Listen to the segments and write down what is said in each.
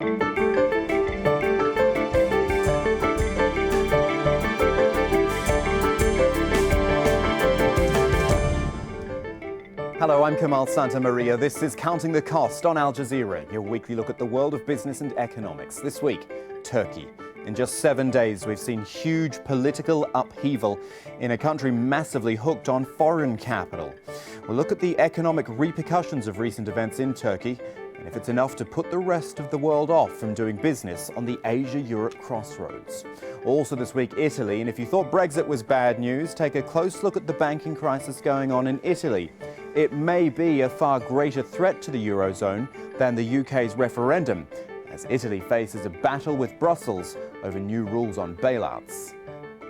Hello, I'm Kamal Santamaria. This is Counting the Cost on Al Jazeera, your weekly look at the world of business and economics. This week, Turkey. In just 7 days, we've seen huge political upheaval in a country massively hooked on foreign capital. We'll look at the economic repercussions of recent events in Turkey and if it's enough to put the rest of the world off from doing business on the Asia-Europe crossroads. Also this week, Italy. And if you thought Brexit was bad news, take a close look at the banking crisis going on in Italy. It may be a far greater threat to the Eurozone than the UK's referendum, as Italy faces a battle with Brussels over new rules on bailouts.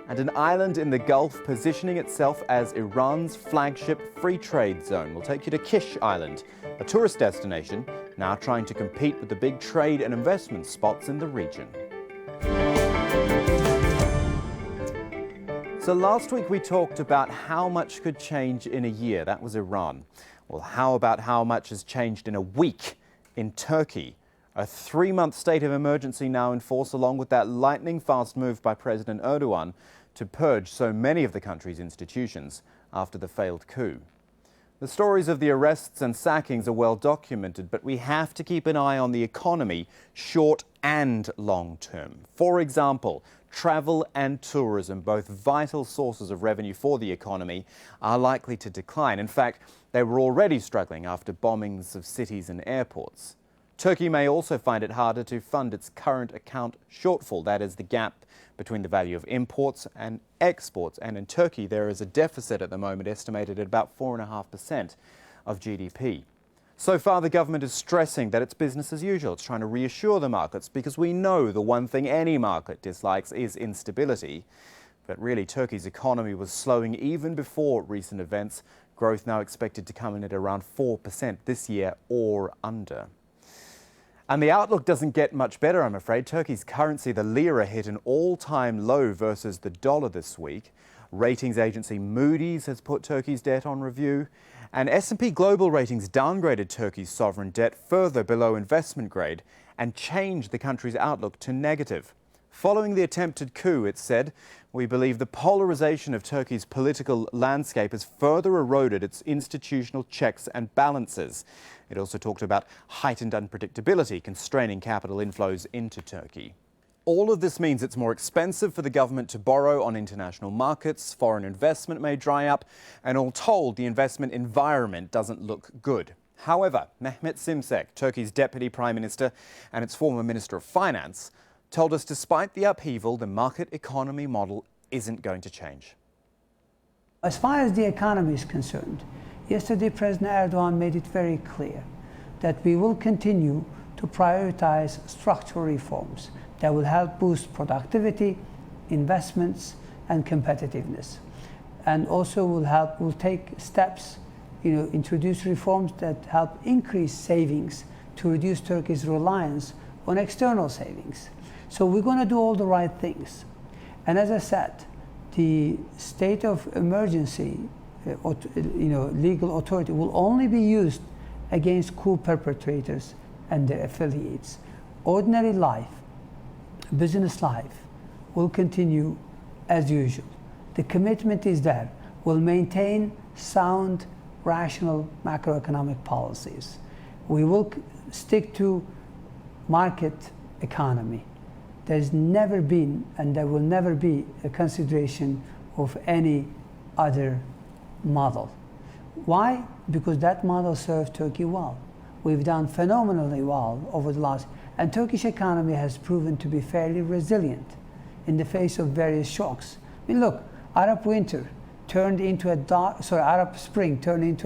And an island in the Gulf positioning itself as Iran's flagship free trade zone. We'll take you to Kish Island, a tourist destination now trying to compete with the big trade and investment spots in the region. So last week we talked about how much could change in a year. That was Iran. Well, how about how much has changed in a week in Turkey? A 3-month state of emergency now in force, along with that lightning-fast move by President Erdogan to purge so many of the country's institutions after the failed coup. The stories of the arrests and sackings are well documented, but we have to keep an eye on the economy, short and long term. For example, travel and tourism, both vital sources of revenue for the economy, are likely to decline. In fact, they were already struggling after bombings of cities and airports. Turkey may also find it harder to fund its current account shortfall, that is the gap between the value of imports and exports. And in Turkey, there is a deficit at the moment estimated at about 4.5% of GDP. So far, the government is stressing that it's business as usual. It's trying to reassure the markets because we know the one thing any market dislikes is instability. But really, Turkey's economy was slowing even before recent events. Growth now expected to come in at around 4% this year or under. And the outlook doesn't get much better, I'm afraid. Turkey's currency, the lira, hit an all-time low versus the dollar this week. Ratings agency Moody's has put Turkey's debt on review. And S&P Global Ratings downgraded Turkey's sovereign debt further below investment grade and changed the country's outlook to negative. Following the attempted coup, it said, "We believe the polarization of Turkey's political landscape has further eroded its institutional checks and balances." It also talked about heightened unpredictability, constraining capital inflows into Turkey. All of this means it's more expensive for the government to borrow on international markets, foreign investment may dry up, and all told, the investment environment doesn't look good. However, Mehmet Şimşek, Turkey's deputy prime minister and its former minister of finance, told us despite the upheaval, the market economy model isn't going to change. As far as the economy is concerned, yesterday President Erdogan made it very clear that we will continue to prioritize structural reforms that will help boost productivity, investments, and competitiveness. And also will take steps, introduce reforms that help increase savings to reduce Turkey's reliance on external savings. So we're going to do all the right things. And as I said, the state of emergency, legal authority will only be used against coup perpetrators and their affiliates. Ordinary life, business life, will continue as usual. The commitment is there. We'll maintain sound, rational macroeconomic policies. We will stick to market economy. There's never been, and there will never be, a consideration of any other model. Why? Because that model served Turkey well. We've done phenomenally well over the last, and Turkish economy has proven to be fairly resilient in the face of various shocks. I mean, look, Arab spring turned into a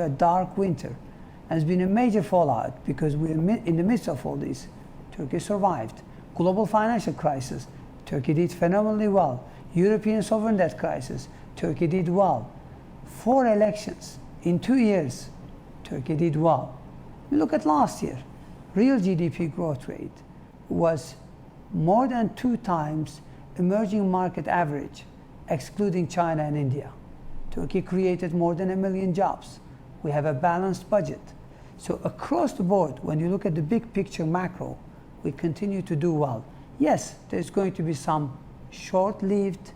dark winter. And it's been a major fallout because we're in the midst of all this. Turkey survived. Global financial crisis, Turkey did phenomenally well. European sovereign debt crisis, Turkey did well. 4 elections in 2 years, Turkey did well. Look at last year. Real GDP growth rate was more than 2 times emerging market average, excluding China and India. Turkey created more than 1 million jobs. We have a balanced budget. So across the board, when you look at the big picture macro, we continue to do well. Yes, there's going to be some short-lived,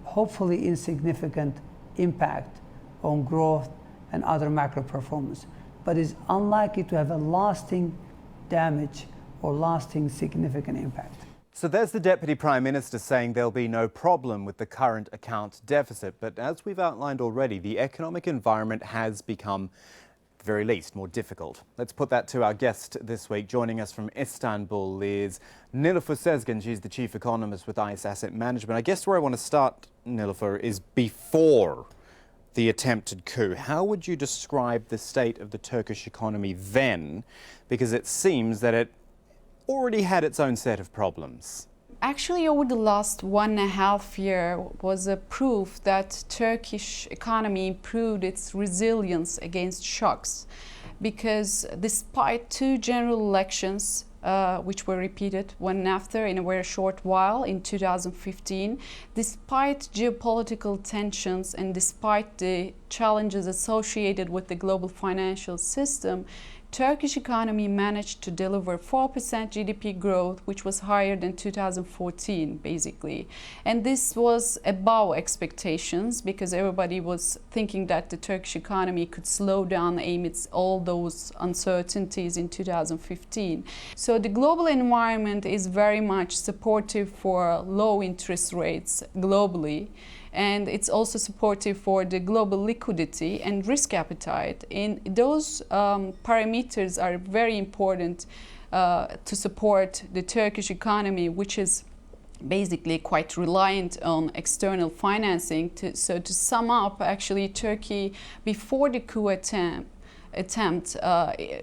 hopefully insignificant impact on growth and other macro performance, but it's unlikely to have a lasting damage or lasting significant impact. So there's the Deputy Prime Minister saying there'll be no problem with the current account deficit. But as we've outlined already, the economic environment has become, at the very least, more difficult. Let's put that to our guest this week. Joining us from Istanbul is Nilüfer Sezgin. She's the Chief Economist with ICE Asset Management. I guess where I want to start, Nilüfer, is before the attempted coup. How would you describe the state of the Turkish economy then? Because it seems that it already had its own set of problems. Actually, over the last 1.5 years was a proof that Turkish economy improved its resilience against shocks, because despite 2 general elections, which were repeated one after in a very short while in 2015, despite geopolitical tensions and despite the challenges associated with the global financial system, Turkish economy managed to deliver 4% GDP growth, which was higher than 2014, basically. And this was above expectations because everybody was thinking that the Turkish economy could slow down amidst all those uncertainties in 2015. So the global environment is very much supportive for low interest rates globally. And it's also supportive for the global liquidity and risk appetite. And those parameters are very important to support the Turkish economy, which is basically quite reliant on external financing. So to sum up, actually, Turkey, before the coup attempt,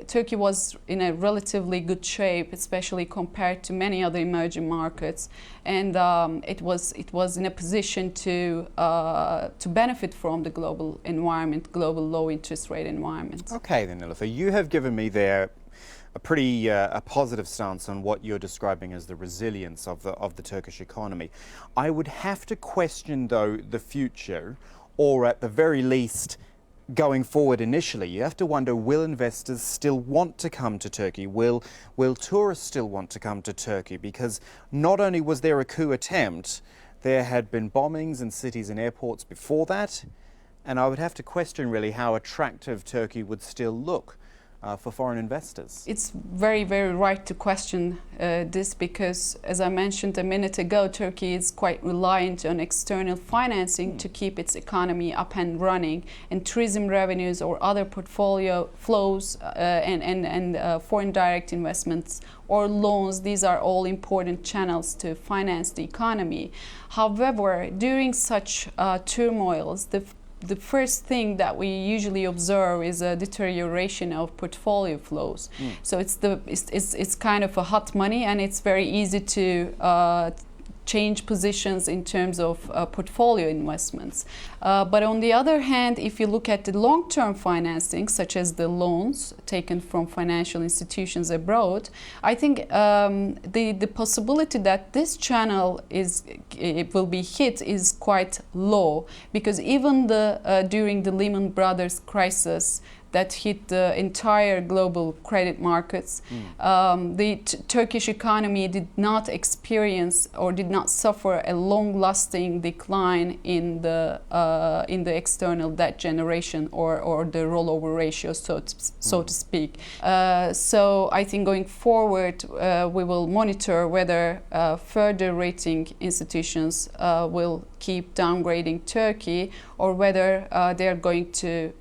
Turkey was in a relatively good shape, especially compared to many other emerging markets, and it was in a position to benefit from the global environment, global low interest rate environment. Okay, then, Nilüfer, you have given me there a pretty a positive stance on what you're describing as the resilience of the Turkish economy. I would have to question, though, the future, or at the very least, going forward initially. You have to wonder, will investors still want to come to Turkey? Will tourists still want to come to Turkey? Because not only was there a coup attempt, there had been bombings in cities and airports before that. And I would have to question really how attractive Turkey would still look for foreign investors. It's very, very right to question this because, as I mentioned a minute ago, Turkey is quite reliant on external financing to keep its economy up and running, and tourism revenues or other portfolio flows and foreign direct investments or loans. These are all important channels to finance the economy. However, during such turmoils, the first thing that we usually observe is a deterioration of portfolio flows. So it's kind of a hot money, and it's very easy to change positions in terms of portfolio investments. But on the other hand, if you look at the long-term financing, such as the loans taken from financial institutions abroad, I think the possibility that this channel will be hit is quite low, because even during the Lehman Brothers crisis that hit the entire global credit markets, the Turkish economy did not experience or did not suffer a long-lasting decline in the external debt generation or the rollover ratio, so to speak. So I think going forward, we will monitor whether further rating institutions will keep downgrading Turkey, or whether they are going to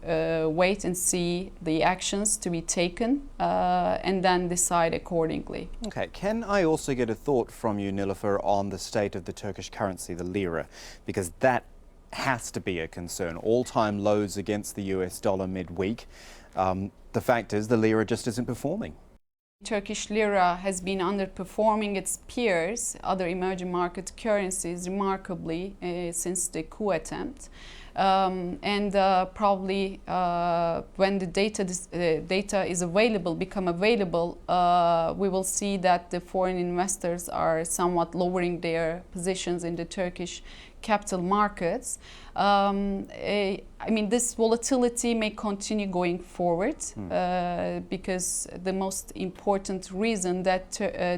wait and see the actions to be taken and then decide accordingly. Okay, can I also get a thought from you, Nilüfer, on the state of the Turkish currency, the lira, because that has to be a concern. All-time lows against the US dollar midweek. The fact is the lira just isn't performing. Turkish lira has been underperforming its peers, other emerging market currencies, remarkably since the coup attempt. Probably when the data is available, we will see that the foreign investors are somewhat lowering their positions in the Turkish capital markets. I mean, this volatility may continue going forward because the most important reason that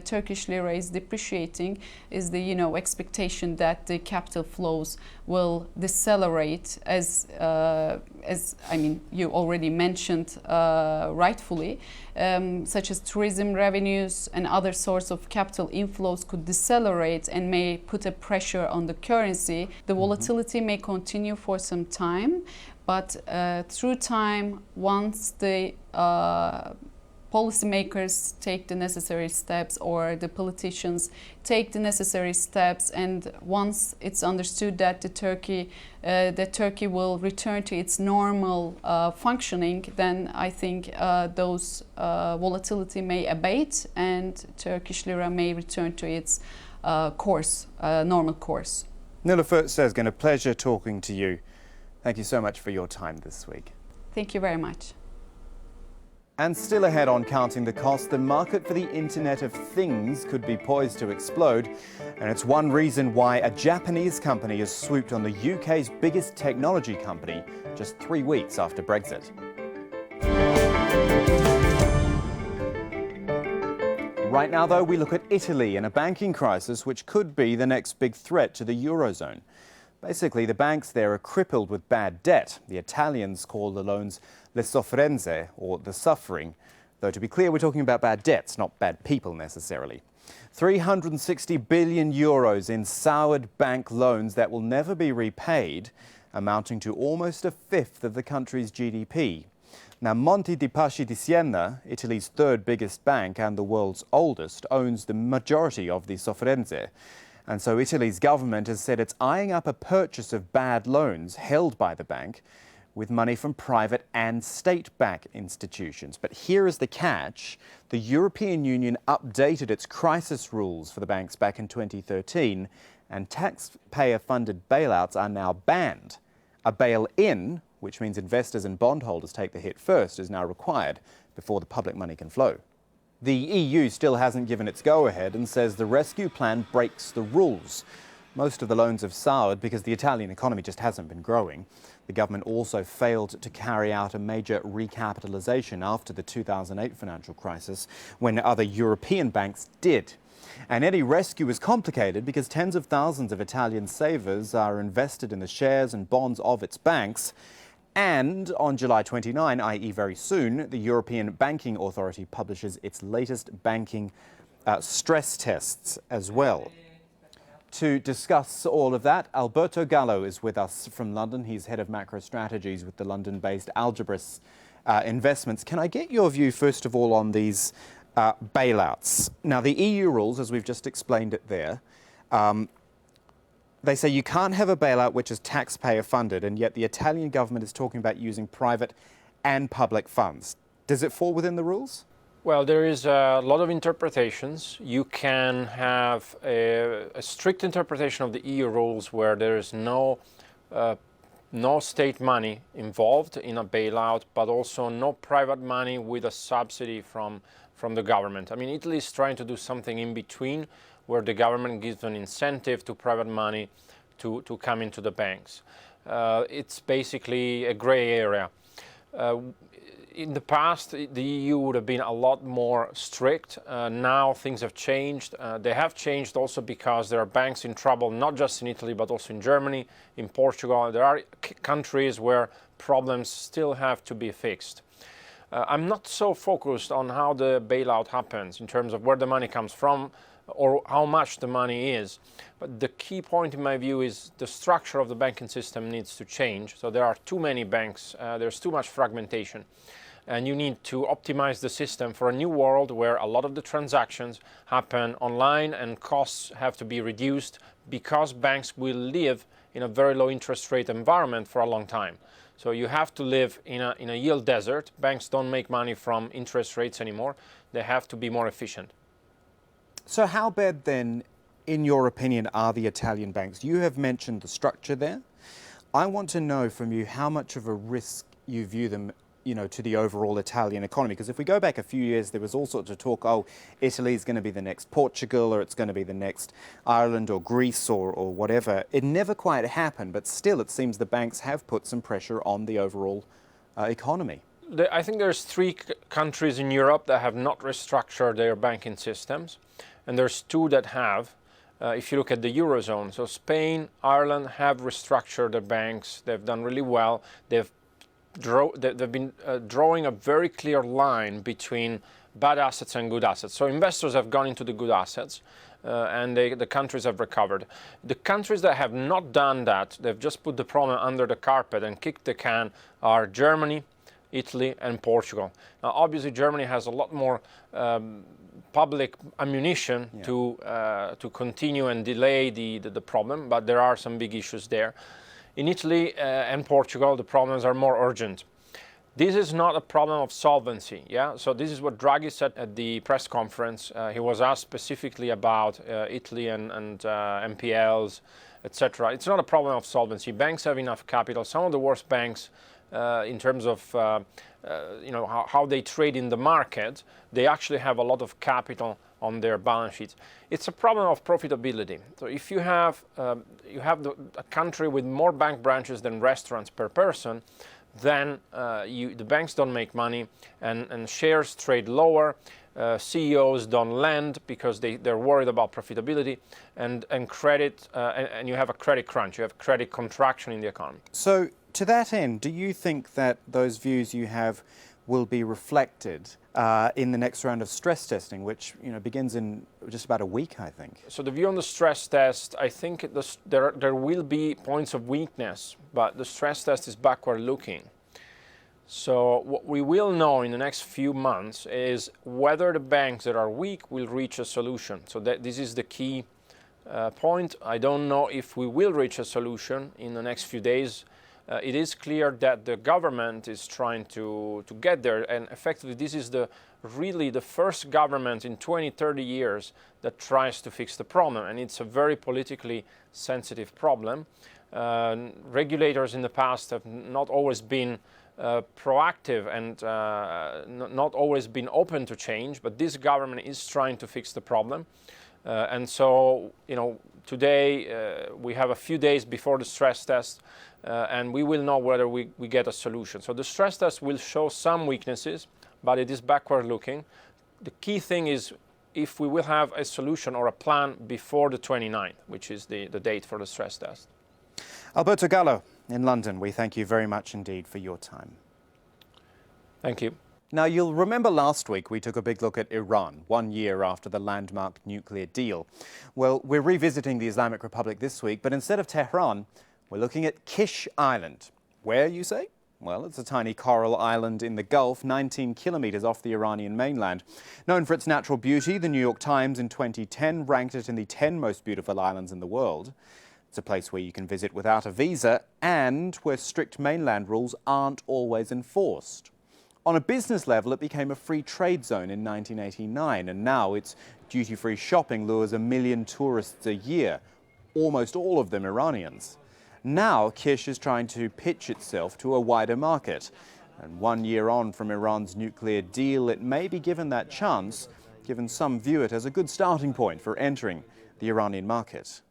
Turkish lira is depreciating is the expectation that the capital flows will decelerate as I mean you already mentioned rightfully, such as tourism revenues and other sorts of capital inflows could decelerate and may put a pressure on the currency. The volatility may continue for some time, but through time, once the policymakers take the necessary steps or the politicians take the necessary steps, and once it's understood that Turkey will return to its normal functioning, then I think those volatility may abate and Turkish lira may return to its normal course. Nilüfer Sezgin, a pleasure talking to you. Thank you so much for your time this week. Thank you very much. And still ahead on Counting the Cost, the market for the Internet of Things could be poised to explode. And it's one reason why a Japanese company has swooped on the UK's biggest technology company just 3 weeks after Brexit. Right now, though, we look at Italy and a banking crisis which could be the next big threat to the Eurozone. Basically, the banks there are crippled with bad debt. The Italians call the loans le sofferenze, or the suffering. Though to be clear, we're talking about bad debts, not bad people necessarily. 360 billion euros in soured bank loans that will never be repaid, amounting to almost a fifth of the country's GDP. Now, Monte dei Paschi di Siena, Italy's third biggest bank and the world's oldest, owns the majority of the sofferenze. And so Italy's government has said it's eyeing up a purchase of bad loans held by the bank with money from private and state-backed institutions. But here is the catch. The European Union updated its crisis rules for the banks back in 2013, and taxpayer-funded bailouts are now banned. A bail-in, which means investors and bondholders take the hit first, is now required before the public money can flow. The EU still hasn't given its go-ahead and says the rescue plan breaks the rules. Most of the loans have soured because the Italian economy just hasn't been growing. The government also failed to carry out a major recapitalization after the 2008 financial crisis, when other European banks did. And any rescue is complicated because tens of thousands of Italian savers are invested in the shares and bonds of its banks. And on July 29, i.e. very soon, the European Banking Authority publishes its latest banking stress tests as well. To discuss all of that, Alberto Gallo is with us from London. He's head of macro strategies with the London-based Algebris Investments. Can I get your view, first of all, on these bailouts? Now, the EU rules, as we've just explained it there, they say you can't have a bailout which is taxpayer funded, and yet the Italian government is talking about using private and public funds. Does it fall within the rules? Well, there is a lot of interpretations. You can have a strict interpretation of the EU rules where there is no state money involved in a bailout, but also no private money with a subsidy from the government. I mean, Italy is trying to do something in between, where the government gives an incentive to private money to come into the banks. It's basically a gray area. In the past, the EU would have been a lot more strict. Now things have changed. They have changed also because there are banks in trouble, not just in Italy, but also in Germany, in Portugal. There are countries where problems still have to be fixed. I'm not so focused on how the bailout happens in terms of where the money comes from or how much the money is. But the key point in my view is the structure of the banking system needs to change. So there are too many banks, there's too much fragmentation. And you need to optimize the system for a new world where a lot of the transactions happen online and costs have to be reduced because banks will live in a very low interest rate environment for a long time. So you have to live in a yield desert. Banks don't make money from interest rates anymore. They have to be more efficient. So how bad then, in your opinion, are the Italian banks? You have mentioned the structure there. I want to know from you how much of a risk you view them to the overall Italian economy? Because if we go back a few years, there was all sorts of talk, oh, Italy is going to be the next Portugal, or it's going to be the next Ireland or Greece or whatever. It never quite happened, but still it seems the banks have put some pressure on the overall economy. I think there's three countries in Europe that have not restructured their banking systems, and there's two that have. If you look at the Eurozone, so Spain, Ireland have restructured their banks. They've done really well. They've been drawing a very clear line between bad assets and good assets. So investors have gone into the good assets, and the countries have recovered. The countries that have not done that, they've just put the problem under the carpet and kicked the can, are Germany, Italy, and Portugal. Now, obviously, Germany has a lot more public ammunition to continue and delay the problem, but there are some big issues there. In Italy and Portugal, the problems are more urgent. This is not a problem of solvency, yeah? So this is what Draghi said at the press conference. He was asked specifically about Italy and NPLs, etc. It's not a problem of solvency. Banks have enough capital. Some of the worst banks, in terms of how they trade in the market, they actually have a lot of capital on their balance sheets. It's a problem of profitability. So if you have a country with more bank branches than restaurants per person, then the banks don't make money, and shares trade lower. CEOs don't lend because they're worried about profitability, and credit, and you have a credit crunch. You have credit contraction in the economy. So to that end, do you think that those views you have will be reflected in the next round of stress testing, which begins in just about a week, I think? So the view on the stress test, I think there will be points of weakness, but the stress test is backward looking. So what we will know in the next few months is whether the banks that are weak will reach a solution. So this is the key point. I don't know if we will reach a solution in the next few days. It is clear that the government is trying to get there, and effectively this is really the first government in 20-30 years that tries to fix the problem, and it's a very politically sensitive problem. Regulators in the past have not always been proactive and not always been open to change, but this government is trying to fix the problem. And so, today we have a few days before the stress test, and we will know whether we get a solution. So the stress test will show some weaknesses, but it is backward looking. The key thing is if we will have a solution or a plan before the 29th, which is the date for the stress test. Alberto Gallo in London, we thank you very much indeed for your time. Thank you. Now, you'll remember last week we took a big look at Iran, 1 year after the landmark nuclear deal. Well, we're revisiting the Islamic Republic this week, but instead of Tehran, we're looking at Kish Island. Where, you say? Well, it's a tiny coral island in the Gulf, 19 kilometers off the Iranian mainland. Known for its natural beauty, the New York Times in 2010 ranked it in the 10 most beautiful islands in the world. It's a place where you can visit without a visa and where strict mainland rules aren't always enforced. On a business level, it became a free trade zone in 1989, and now its duty-free shopping lures 1 million tourists a year, almost all of them Iranians. Now, Kish is trying to pitch itself to a wider market. And 1 year on from Iran's nuclear deal, it may be given that chance, given some view it as a good starting point for entering the Iranian market.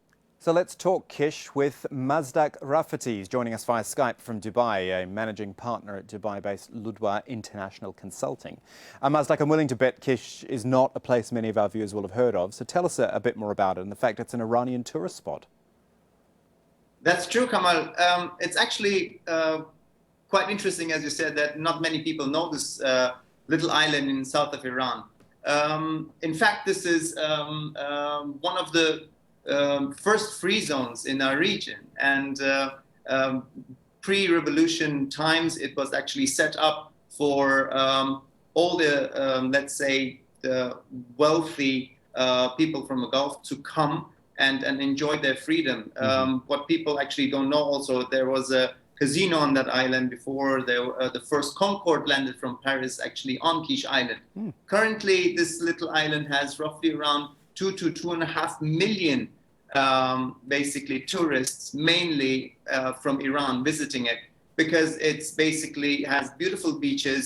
So let's talk Kish with Mazdak Rafati. He's joining us via Skype from Dubai, a managing partner at Dubai-based Ludwa International Consulting. Mazdak, I'm willing to bet Kish is not a place many of our viewers will have heard of. So tell us a bit more about it and the fact it's an Iranian tourist spot. That's true, Kamal. It's actually quite interesting, as you said, that not many people know this little island in south of Iran. In fact, this is one of the first free zones in our region, and pre-revolution times it was actually set up for all the let's say the wealthy people from the Gulf to come and enjoy their freedom. What people actually don't know also, there was a casino on that island before the first Concorde landed from Paris actually on Kish Island. Currently this little island has roughly around 2 to 2.5 million basically tourists, mainly from Iran, visiting it, because it's basically has beautiful beaches.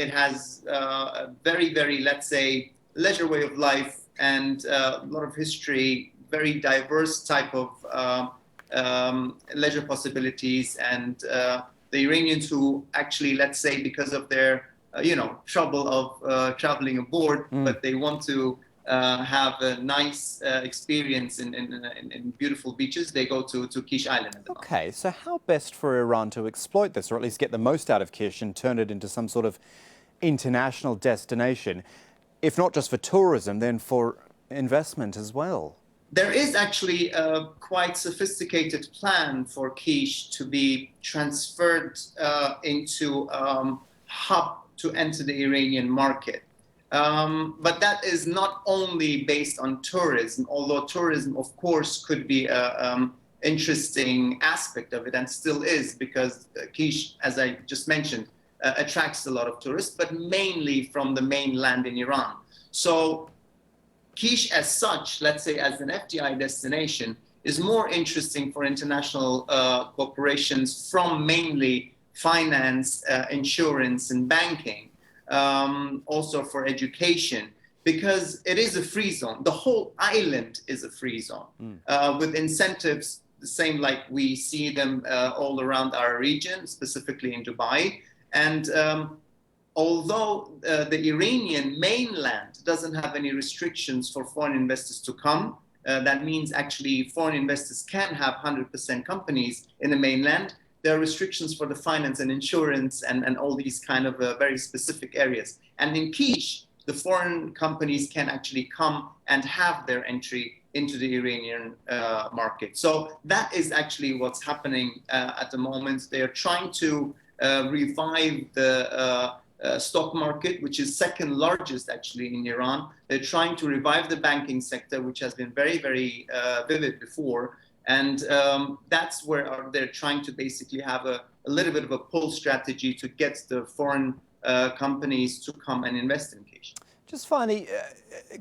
It has a very, very, let's say, leisure way of life and a lot of history, very diverse type of leisure possibilities. And the Iranians who actually, let's say, because of their, trouble of traveling aboard, but they want to have a nice experience in beautiful beaches, they go to Kish Island. Okay, so how best for Iran to exploit this, or at least get the most out of Kish and turn it into some sort of international destination, if not just for tourism, then for investment as well? There is actually a quite sophisticated plan for Kish to be transferred into hub to enter the Iranian market. But that is not only based on tourism, although tourism, of course, could be an interesting aspect of it and still is, because Kish, as I just mentioned, attracts a lot of tourists, but mainly from the mainland in Iran. So Kish as such, let's say as an FDI destination, is more interesting for international corporations from mainly finance, insurance, and banking. Also for education, because it is a free zone. The whole island is a free zone with incentives the same like we see them all around our region, specifically in Dubai. And although the Iranian mainland doesn't have any restrictions for foreign investors to come, that means actually foreign investors can have 100% companies in the mainland. There are restrictions for the finance and insurance and all these kind of very specific areas. And in Kish, the foreign companies can actually come and have their entry into the Iranian market. So that is actually what's happening at the moment. They are trying to revive the stock market, which is second largest actually in Iran. They're trying to revive the banking sector, which has been very, very vivid before. And that's where they're trying to basically have a little bit of a pull strategy to get the foreign companies to come and invest in Kish. Just finally,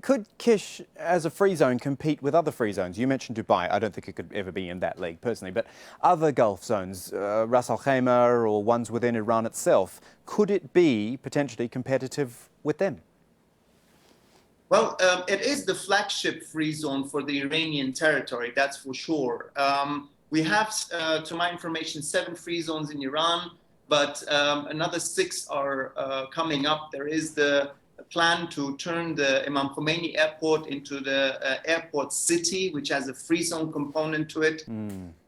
could Kish as a free zone compete with other free zones? You mentioned Dubai. I don't think it could ever be in that league personally, but other Gulf zones, Ras Al Khaimah or ones within Iran itself, could it be potentially competitive with them? Well, it is the flagship free zone for the Iranian territory, that's for sure. We have, to my information, 7 free zones in Iran, but another 6 are coming up. There is the plan to turn the Imam Khomeini airport into the airport city, which has a free zone component to it.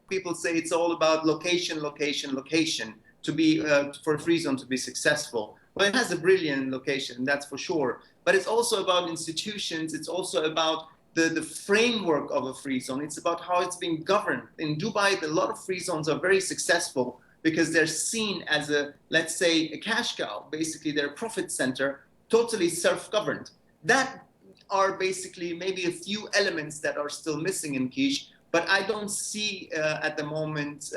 People say it's all about location, location, location to be for a free zone to be successful. Well, it has a brilliant location, that's for sure. But it's also about institutions. It's also about the framework of a free zone. It's about how it's being governed. In Dubai, a lot of free zones are very successful because they're seen as a, let's say, a cash cow. Basically, they're a profit center, totally self-governed. That are basically maybe a few elements that are still missing in Kish, but I don't see at the moment,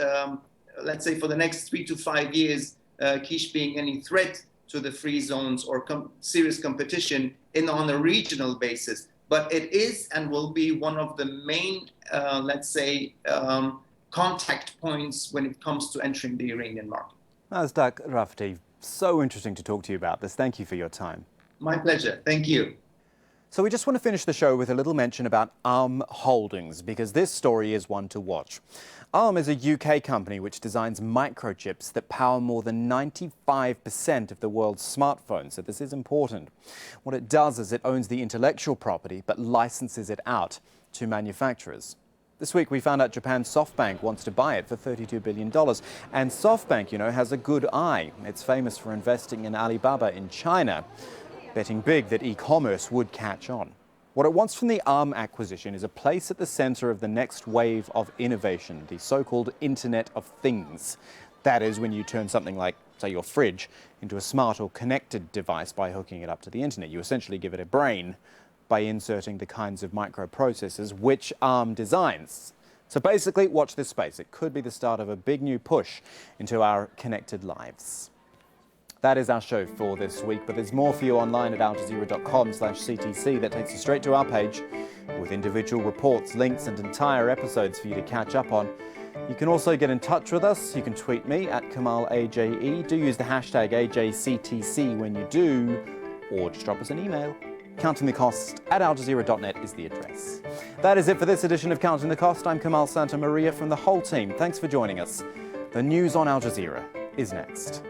let's say for the next 3 to 5 years, Kish being any threat to the free zones or serious competition on a regional basis. But it is and will be one of the main, let's say, contact points when it comes to entering the Iranian market. Nasdaq Rafti, so interesting to talk to you about this. Thank you for your time. My pleasure. Thank you. So we just want to finish the show with a little mention about Holdings, because this story is one to watch. is a UK company which designs microchips that power more than 95% of the world's smartphones, so this is important. What it does is it owns the intellectual property but licenses it out to manufacturers. This week we found out Japan's SoftBank wants to buy it for $32 billion. And SoftBank, has a good eye. It's famous for investing in Alibaba in China, betting big that e-commerce would catch on. What it wants from the acquisition is a place at the center of the next wave of innovation, the so-called Internet of Things. That is when you turn something like, say, your fridge into a smart or connected device by hooking it up to the internet. You essentially give it a brain by inserting the kinds of microprocessors which designs. So basically, watch this space. It could be the start of a big new push into our connected lives. That is our show for this week, but there's more for you online at aljazeera.com/CTC. That takes you straight to our page with individual reports, links and entire episodes for you to catch up on. You can also get in touch with us. You can tweet me at KamalAJE. Do use the hashtag AJCTC when you do, or just drop us an email. countingthecost@aljazeera.net is the address. That is it for this edition of Counting the Cost. I'm Kamal Santamaria from the whole team. Thanks for joining us. The news on Al Jazeera is next.